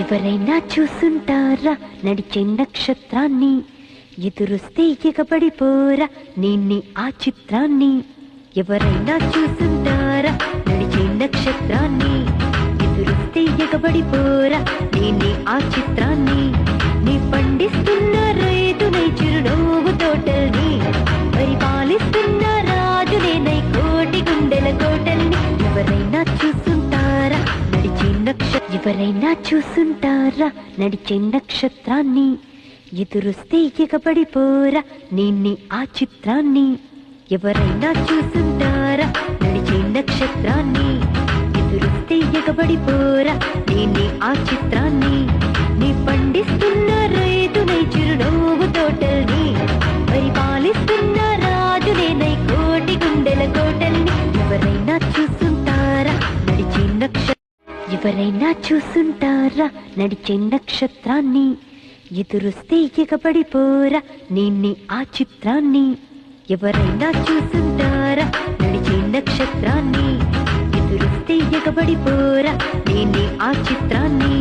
ఎవరైనా చూసుంటారా నడిచే నక్షత్రాన్ని, ఎదురొస్తే ఎగబడిపోరా నిన్ని ఆ చిత్రాన్ని. ఎవరైనా చూసుంటారా నడిచే నక్షత్రాన్ని, ఎదురొస్తే ఎగబడిపోరా నిన్ని ఆ చిత్రాన్ని. నీ పండిస్తున్న రైతునై చిరునవ్వు తోటల్ని, పరిపాలిస్తున్న రాజునేనై కోటి గుండెల కోటల్ని. ఎవరైనా చూసుంటారా ఎవరైనా చూసుంటారా నడిచే నక్షత్రాన్ని, ఎదురొస్తే ఎగబడిపోరా నిన్ని ఆ చిత్రాన్ని. ఎవరైనా చూసుంటారా నడిచే నక్షత్రాన్ని, ఎదురొస్తే ఎగబడిపోరా నిన్ని ఆ చిత్రాన్ని. నీ పండిస్తున్న రైతునై చిరునవ్వు తోటల్ని, పరిపాలిస్తున్న రాజునేనై కోటి గుండెల కోటల్ని. ఎవరైనా చూసుంటారా నడిచే ఎవరైనా చూసుంటారా నడిచే నక్షత్రాన్ని, ఎదురొస్తే ఎగబడిపోరా నిన్ని ఆ చిత్రాన్ని. ఎవరైనా చూసుంటారా నడిచే నక్షత్రాన్ని, ఎదురొస్తే ఎగబడిపోరా నిన్ని ఆ చిత్రాన్ని.